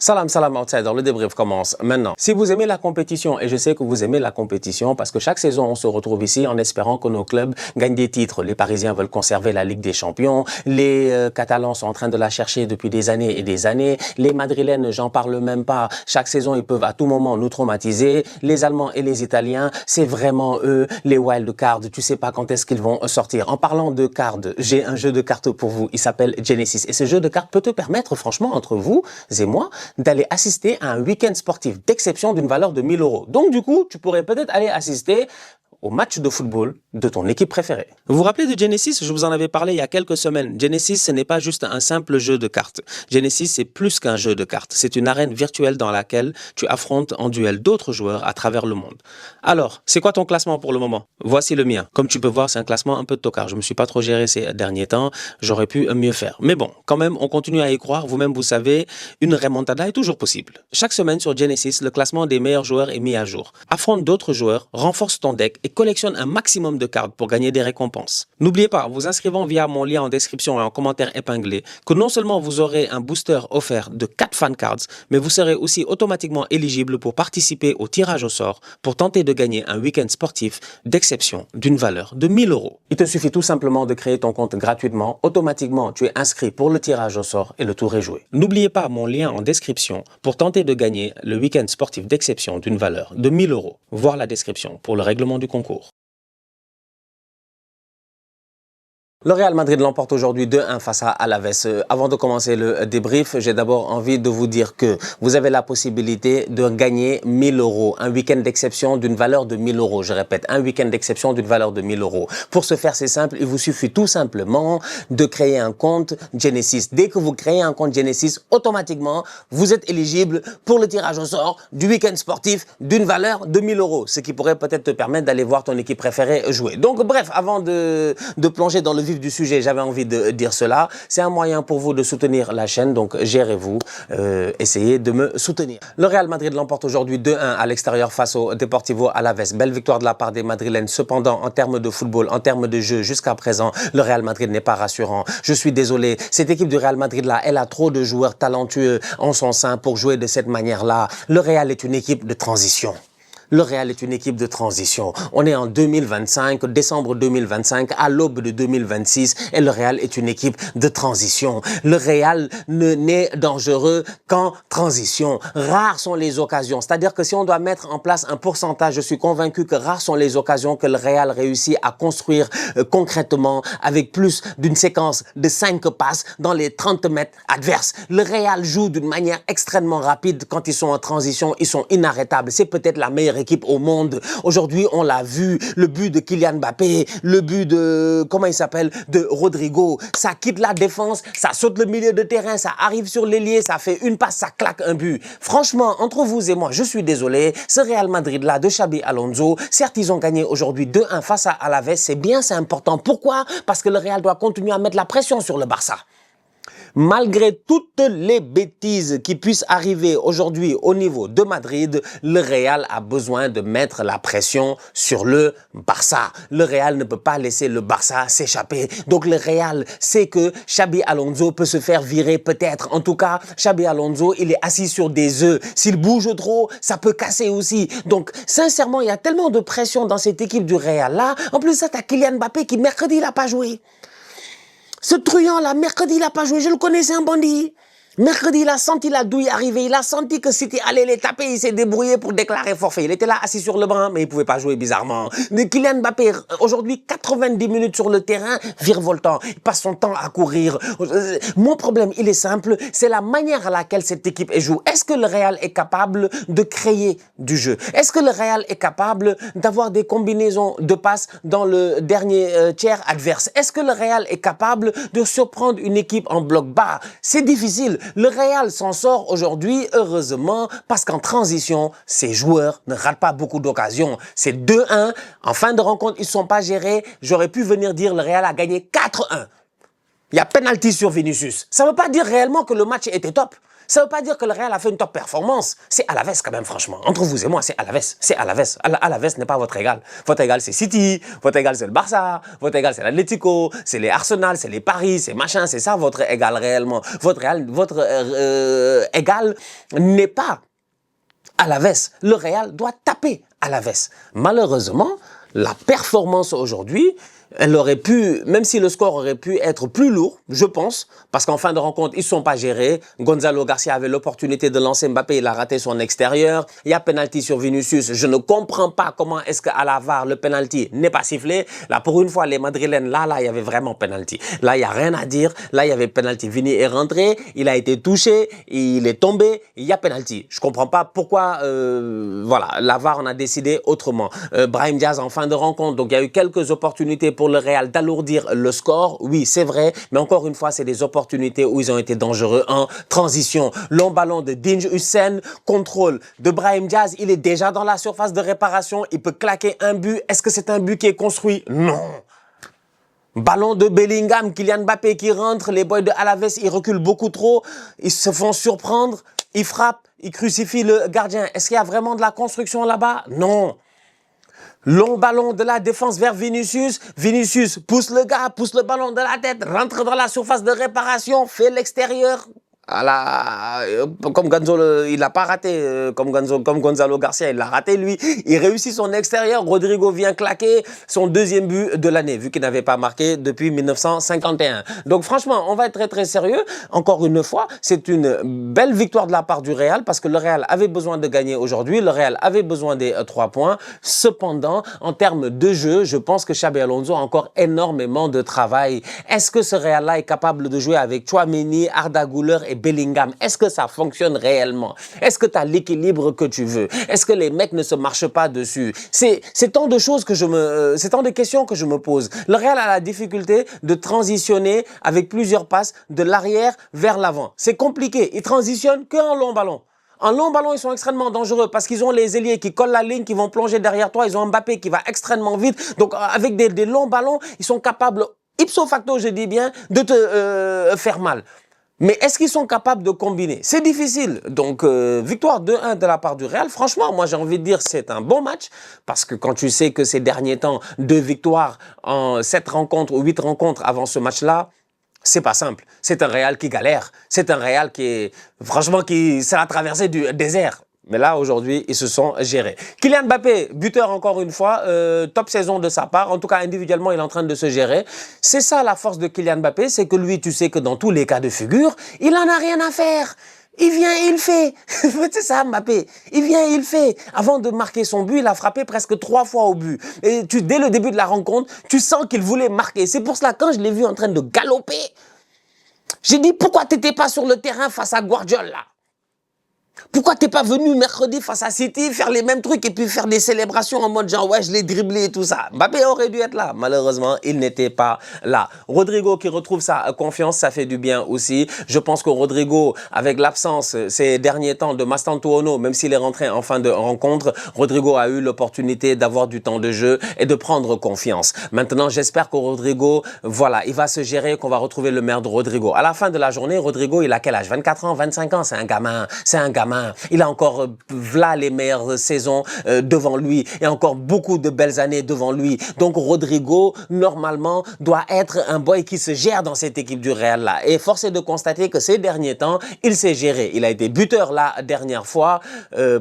Salam, salam outsider, le débrief commence maintenant. Si vous aimez la compétition, et je sais que vous aimez la compétition parce que chaque saison on se retrouve ici en espérant que nos clubs gagnent des titres. Les Parisiens veulent conserver la Ligue des Champions, les Catalans sont en train de la chercher depuis des années et des années, les Madrilènes, j'en parle même pas, chaque saison ils peuvent à tout moment nous traumatiser, les Allemands et les Italiens, c'est vraiment eux, les wild cards, tu sais pas quand est-ce qu'ils vont sortir. En parlant de cards, j'ai un jeu de cartes pour vous, il s'appelle Genesis et ce jeu de cartes peut te permettre franchement entre vous et moi d'aller assister à un week-end sportif d'exception d'une valeur de 1000 €. Donc du coup, tu pourrais peut-être aller assister au match de football de ton équipe préférée. Vous vous rappelez de Genesis? Je vous en avais parlé il y a quelques semaines. Genesis, ce n'est pas juste un simple jeu de cartes. Genesis, c'est plus qu'un jeu de cartes. C'est une arène virtuelle dans laquelle tu affrontes en duel d'autres joueurs à travers le monde. Alors, c'est quoi ton classement pour le moment? Voici le mien. Comme tu peux voir, c'est un classement un peu de tocard. Je me suis pas trop géré ces derniers temps. J'aurais pu mieux faire. Mais bon, quand même, on continue à y croire. Vous-même, vous savez, une remontada est toujours possible. Chaque semaine sur Genesis, le classement des meilleurs joueurs est mis à jour. Affronte d'autres joueurs, renforce ton deck et collectionne un maximum de cartes pour gagner des récompenses. N'oubliez pas, en vous inscrivant via mon lien en description et en commentaire épinglé, que non seulement vous aurez un booster offert de 4 fan cards, mais vous serez aussi automatiquement éligible pour participer au tirage au sort pour tenter de gagner un week-end sportif d'exception d'une valeur de 1000 €. Il te suffit tout simplement de créer ton compte gratuitement. Automatiquement, tu es inscrit pour le tirage au sort et le tour est joué. N'oubliez pas mon lien en description pour tenter de gagner le week-end sportif d'exception d'une valeur de 1000 €. Voir la description pour le règlement du concours. Le Real Madrid l'emporte aujourd'hui 2-1 face à Alaves. Avant de commencer le débrief, j'ai d'abord envie de vous dire que vous avez la possibilité de gagner 1000 €. Un week-end d'exception d'une valeur de 1000 €. Je répète, un week-end d'exception d'une valeur de 1000 €. Pour ce faire, c'est simple. Il vous suffit tout simplement de créer un compte Genesis. Dès que vous créez un compte Genesis, automatiquement, vous êtes éligible pour le tirage au sort du week-end sportif d'une valeur de 1000 €. Ce qui pourrait peut-être te permettre d'aller voir ton équipe préférée jouer. Donc, bref, avant de plonger dans le vif du sujet, j'avais envie de dire cela. C'est un moyen pour vous de soutenir la chaîne, donc gérez-vous, essayez de me soutenir. Le Real Madrid l'emporte aujourd'hui 2-1 à l'extérieur face au Deportivo Alaves. Belle victoire de la part des Madrilènes. Cependant, en termes de football, en termes de jeu, jusqu'à présent, le Real Madrid n'est pas rassurant. Je suis désolé, cette équipe du Real Madrid-là, elle a trop de joueurs talentueux en son sein pour jouer de cette manière-là. Le Real est une équipe de transition. Le Real est une équipe de transition. On est en 2025, décembre 2025, à l'aube de 2026, et le Real est une équipe de transition. Le Real n'est dangereux qu'en transition. Rares sont les occasions. C'est-à-dire que si on doit mettre en place un pourcentage, je suis convaincu que rares sont les occasions que le Real réussit à construire concrètement avec plus d'une séquence de 5 passes dans les 30 mètres adverses. Le Real joue d'une manière extrêmement rapide. Quand ils sont en transition, ils sont inarrêtables. C'est peut-être la meilleure équipe au monde. Aujourd'hui, on l'a vu, le but de Kylian Mbappé, le but de, comment il s'appelle, de Rodrigo. Ça quitte la défense, ça saute le milieu de terrain, ça arrive sur l'ailier, ça fait une passe, ça claque un but. Franchement, entre vous et moi, je suis désolé, ce Real Madrid-là de Xabi Alonso, certes, ils ont gagné aujourd'hui 2-1 face à Alaves, c'est bien, c'est important. Pourquoi? Parce que le Real doit continuer à mettre la pression sur le Barça. Malgré toutes les bêtises qui puissent arriver aujourd'hui au niveau de Madrid, le Real a besoin de mettre la pression sur le Barça. Le Real ne peut pas laisser le Barça s'échapper. Donc le Real sait que Xabi Alonso peut se faire virer peut-être. En tout cas, Xabi Alonso, il est assis sur des œufs. S'il bouge trop, ça peut casser aussi. Donc sincèrement, il y a tellement de pression dans cette équipe du Real là. En plus, ça, t'as Kylian Mbappé qui mercredi, il n'a pas joué. Ce truand-là, mercredi, il n'a pas joué. Je le connais, c'est un bandit. Mercredi, il a senti la douille arriver. Il a senti que City allait les taper. Il s'est débrouillé pour déclarer forfait. Il était là, assis sur le banc, mais il ne pouvait pas jouer bizarrement. Mais Kylian Mbappé, aujourd'hui, 90 minutes sur le terrain, virevoltant. Il passe son temps à courir. Mon problème, il est simple. C'est la manière à laquelle cette équipe joue. Est-ce que le Real est capable de créer du jeu? Est-ce que le Real est capable d'avoir des combinaisons de passes dans le dernier tiers adverse? Est-ce que le Real est capable de surprendre une équipe en bloc bas? C'est difficile. Le Real s'en sort aujourd'hui, heureusement, parce qu'en transition, ces joueurs ne ratent pas beaucoup d'occasions. C'est 2-1. En fin de rencontre, ils ne sont pas gérés. J'aurais pu venir dire le Real a gagné 4-1. Il y a penalty sur Vinicius. Ça ne veut pas dire réellement que le match était top. Ça ne veut pas dire que le Real a fait une top performance. C'est Alaves quand même, franchement. Entre vous et moi, c'est Alaves. C'est Alaves. Alaves n'est pas votre égal. Votre égal, c'est City. Votre égal, c'est le Barça. Votre égal, c'est l'Atlético. C'est les Arsenal, c'est les Paris, c'est machin. C'est ça votre égal réellement. Votre égal n'est pas Alaves. Le Real doit taper Alaves. Malheureusement, la performance aujourd'hui, elle aurait pu, même si le score aurait pu être plus lourd, je pense, parce qu'en fin de rencontre, ils ne sont pas gérés. Gonzalo Garcia avait l'opportunité de lancer Mbappé, il a raté son extérieur. Il y a penalty sur Vinicius. Je ne comprends pas comment est-ce qu'à la VAR, le penalty n'est pas sifflé. Là, pour une fois, les Madrilènes, là, il y avait vraiment penalty. Là, il n'y a rien à dire. Là, il y avait penalty. Vini est rentré, il a été touché, il est tombé, il y a penalty. Je ne comprends pas pourquoi, voilà, la VAR en a décidé autrement. Brahim Diaz en fin de rencontre, donc il y a eu quelques opportunités pour le Real d'alourdir le score, oui c'est vrai, mais encore une fois c'est des opportunités où ils ont été dangereux en transition. Long ballon de Dinj Hussein, contrôle de Brahim Diaz, il est déjà dans la surface de réparation, il peut claquer un but. Est-ce que c'est un but qui est construit? Non. Ballon de Bellingham, Kylian Mbappé qui rentre, les boys de Alaves ils reculent beaucoup trop, ils se font surprendre, ils frappent, ils crucifient le gardien. Est-ce qu'il y a vraiment de la construction là-bas? Non. Long ballon de la défense vers Vinicius. Vinicius pousse le gars, pousse le ballon de la tête, rentre dans la surface de réparation, fait l'extérieur. Comme Gonzalo, il n'a pas raté, comme Gonzalo Garcia, il l'a raté lui. Il réussit son extérieur. Rodrigo vient claquer son deuxième but de l'année, vu qu'il n'avait pas marqué depuis 1951. Donc franchement, on va être très très sérieux. Encore une fois, c'est une belle victoire de la part du Real, parce que le Real avait besoin de gagner aujourd'hui. Le Real avait besoin des 3 points. Cependant, en termes de jeu, je pense que Xabi Alonso a encore énormément de travail. Est-ce que ce Real-là est capable de jouer avec Tchouaméni, Arda Güler et Bellingham? Est-ce que ça fonctionne réellement? Est-ce que tu as l'équilibre que tu veux? Est-ce que les mecs ne se marchent pas dessus? C'est tant de choses que c'est tant de questions que je me pose. Le Real a la difficulté de transitionner avec plusieurs passes de l'arrière vers l'avant. C'est compliqué. Ils transitionnent qu'en long ballon. En long ballon, ils sont extrêmement dangereux parce qu'ils ont les ailiers qui collent la ligne, qui vont plonger derrière toi. Ils ont Mbappé qui va extrêmement vite. Donc, avec des longs ballons, ils sont capables, ipso facto, je dis bien, de te faire mal. Mais est-ce qu'ils sont capables de combiner? C'est difficile. Donc, victoire 2-1 de la part du Real. Franchement, moi, j'ai envie de dire c'est un bon match. Parce que quand tu sais que ces derniers temps, 2 victoires en 7 rencontres ou 8 rencontres avant ce match-là, c'est pas simple. C'est un Real qui galère. C'est un Real qui est, franchement, c'est la traversée du désert. Mais là, aujourd'hui, ils se sont gérés. Kylian Mbappé, buteur encore une fois, top saison de sa part. En tout cas, individuellement, il est en train de se gérer. C'est ça la force de Kylian Mbappé, c'est que lui, tu sais que dans tous les cas de figure, il en a rien à faire. Il vient et il fait. C'est ça, Mbappé. Il vient et il fait. Avant de marquer son but, il a frappé presque 3 fois au but. Et dès le début de la rencontre, tu sens qu'il voulait marquer. C'est pour cela, quand je l'ai vu en train de galoper, j'ai dit, pourquoi t'étais pas sur le terrain face à Guardiola? Pourquoi t'es pas venu mercredi face à City faire les mêmes trucs et puis faire des célébrations en mode genre ouais je l'ai dribblé et tout ça? Mbappé aurait dû être là. Malheureusement, il n'était pas là. Rodrigo qui retrouve sa confiance, ça fait du bien aussi. Je pense que Rodrigo, avec l'absence ces derniers temps de Mastantuono, même s'il est rentré en fin de rencontre, Rodrigo a eu l'opportunité d'avoir du temps de jeu et de prendre confiance. Maintenant, j'espère que Rodrigo, voilà, il va se gérer, qu'on va retrouver le maire de Rodrigo. À la fin de la journée, Rodrigo, il a quel âge? 24 ans, 25 ans, c'est un gamin. C'est un gamin. Il a encore là les meilleures saisons devant lui et encore beaucoup de belles années devant lui. Donc Rodrigo, normalement, doit être un boy qui se gère dans cette équipe du Real là. Et force est de constater que ces derniers temps, il s'est géré. Il a été buteur la dernière fois,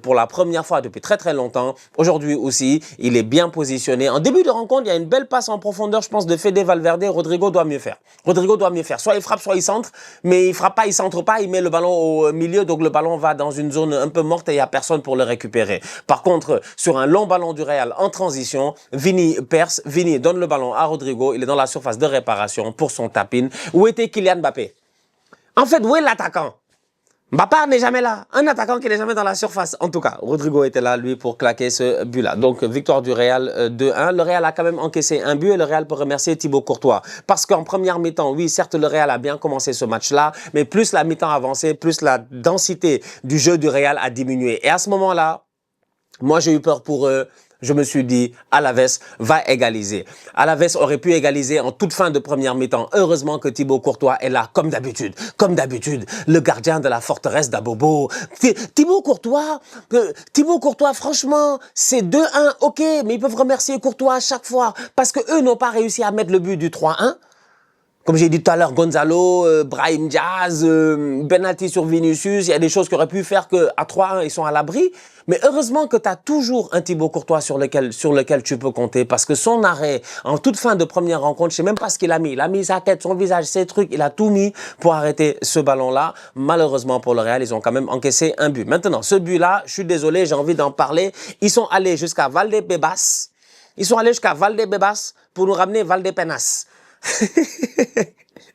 pour la première fois depuis très très longtemps. Aujourd'hui aussi, il est bien positionné. En début de rencontre, il y a une belle passe en profondeur, je pense, de Fede Valverde. Rodrigo doit mieux faire. Rodrigo doit mieux faire. Soit il frappe, soit il centre, mais il frappe pas, il centre pas, il met le ballon au milieu, donc le ballon va dans une zone un peu morte et il n'y a personne pour le récupérer. Par contre, sur un long ballon du Real en transition, Vini perce, Vini donne le ballon à Rodrigo, il est dans la surface de réparation pour son tap-in. Où était Kylian Mbappé? En fait, où est l'attaquant? Mbappé n'est jamais là. Un attaquant qui n'est jamais dans la surface. En tout cas, Rodrigo était là, lui, pour claquer ce but-là. Donc, victoire du Real 2-1. Le Real a quand même encaissé un but et le Real peut remercier Thibaut Courtois. Parce qu'en première mi-temps, oui, certes, le Real a bien commencé ce match-là, mais plus la mi-temps avançait, plus la densité du jeu du Real a diminué. Et à ce moment-là, moi, j'ai eu peur pour eux. je me suis dit, Alaves va égaliser. Alaves aurait pu égaliser en toute fin de première mi-temps. Heureusement que Thibaut Courtois est là, comme d'habitude. Comme d'habitude, le gardien de la forteresse d'Abobo. Thibaut Courtois, franchement, c'est 2-1, ok, mais ils peuvent remercier Courtois à chaque fois. Parce que eux n'ont pas réussi à mettre le but du 3-1. Comme j'ai dit tout à l'heure, Gonzalo, Brahim Diaz, penalty sur Vinicius, il y a des choses qui auraient pu faire qu'à 3-1, ils sont à l'abri. Mais heureusement que tu as toujours un Thibaut Courtois sur lequel tu peux compter. Parce que son arrêt, en toute fin de première rencontre, je sais même pas ce qu'il a mis. Il a mis sa tête, son visage, ses trucs, il a tout mis pour arrêter ce ballon-là. Malheureusement pour le Real, ils ont quand même encaissé un but. Maintenant, ce but-là, je suis désolé, j'ai envie d'en parler. Ils sont allés jusqu'à Valdebebas. Pour nous ramener Valdepenas.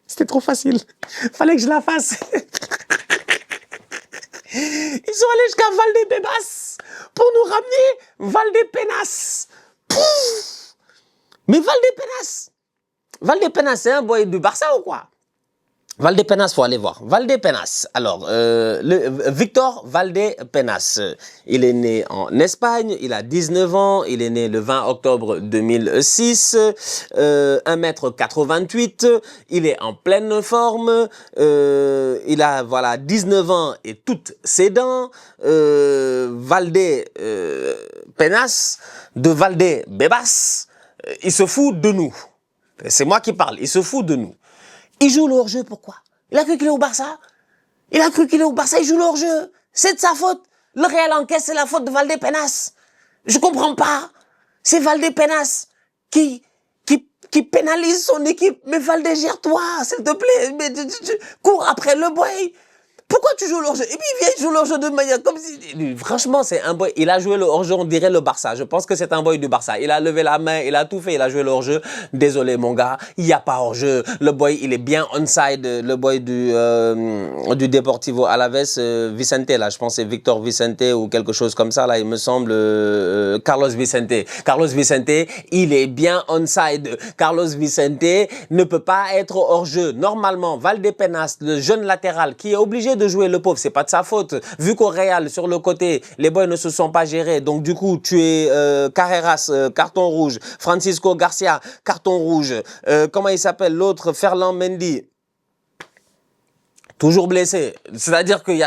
C'était trop facile. Fallait que je la fasse. Ils sont allés jusqu'à Valdebebas pour nous ramener Valdepenas. Mais Valdepenas, c'est un boy du Barça ou quoi? Valdepenas, faut aller voir. Valdepenas. Alors, Victor Valdepenas, il est né en Espagne, il a 19 ans, il est né le 20 octobre 2006, 1m88, il est en pleine forme, il a, voilà, 19 ans et toutes ses dents. Valdepenas, de Valdebebas, il se fout de nous. C'est moi qui parle, il se fout de nous. Il joue le hors-jeu, pourquoi? Il a cru qu'il est au Barça. Il joue le hors-jeu. C'est de sa faute. Le Real encaisse, c'est la faute de Valdepenas. Je comprends pas. C'est Valdepenas qui pénalise son équipe. Mais Valde, gère-toi, s'il te plaît. Mais cours après le boy. Pourquoi tu joues le hors-jeu? Et puis il vient jouer le hors-jeu de manière comme si... Franchement, c'est un boy. Il a joué le hors-jeu, on dirait le Barça. Je pense que c'est un boy du Barça. Il a levé la main, il a tout fait, il a joué le hors-jeu. Désolé mon gars, il n'y a pas hors-jeu. Le boy, il est bien onside. Le boy du Deportivo Alaves, Vicente, là, je pense que c'est Victor Vicente ou quelque chose comme ça, là, il me semble, Carlos Vicente. Carlos Vicente, il est bien onside. Carlos Vicente ne peut pas être hors-jeu. Normalement, Valdepenas, le jeune latéral qui est obligé de jouer, le pauvre, c'est pas de sa faute. Vu qu'au Real, sur le côté, les boys ne se sont pas gérés. Donc, du coup, tu es Carreras, carton rouge. Francisco Garcia, carton rouge. Comment il s'appelle l'autre? Ferland Mendy. Toujours blessé. C'est-à-dire qu'il y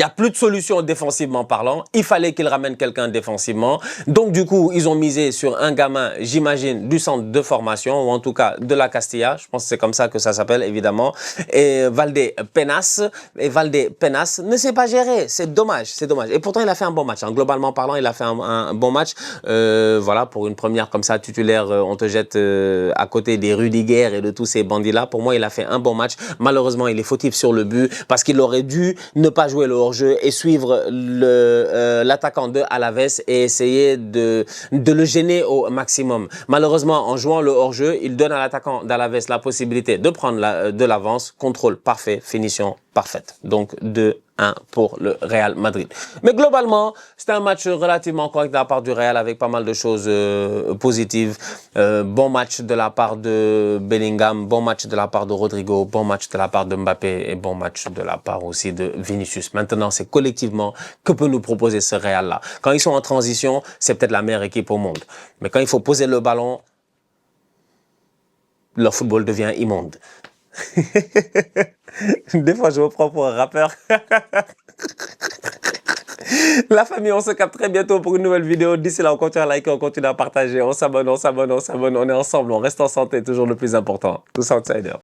a plus de solution défensivement parlant. Il fallait qu'il ramène quelqu'un défensivement. Donc, du coup, ils ont misé sur un gamin, j'imagine, du centre de formation, ou en tout cas de la Castilla. Je pense que c'est comme ça que ça s'appelle, évidemment. Et Valdepenas ne s'est pas géré. C'est dommage, c'est dommage. Et pourtant, il a fait un bon match. Hein. Globalement parlant, il a fait un bon match. Voilà, pour une première comme ça, titulaire, on te jette à côté des Rudiger et de tous ces bandits-là. Pour moi, il a fait un bon match. Malheureusement, il est fautif sur le but parce qu'il aurait dû ne pas jouer le hors-jeu et suivre l'attaquant de Alaves et essayer de le gêner au maximum. Malheureusement, en jouant le hors-jeu, il donne à l'attaquant d'Alaves la possibilité de prendre de l'avance. Contrôle parfait, finition parfaite. Donc 2-1 pour le Real Madrid. Mais globalement, c'était un match relativement correct de la part du Real avec pas mal de choses positives. Bon match de la part de Bellingham, bon match de la part de Rodrigo, bon match de la part de Mbappé et bon match de la part aussi de Vinicius. Maintenant, c'est collectivement que peut nous proposer ce Real-là. Quand ils sont en transition, c'est peut-être la meilleure équipe au monde. Mais quand il faut poser le ballon, leur football devient immonde. Des fois, je me prends pour un rappeur. La famille, on se capte très bientôt pour une nouvelle vidéo. D'ici là, on continue à liker, on continue à partager. On s'abonne, on est ensemble, on reste en santé, toujours le plus important. Tous outsiders.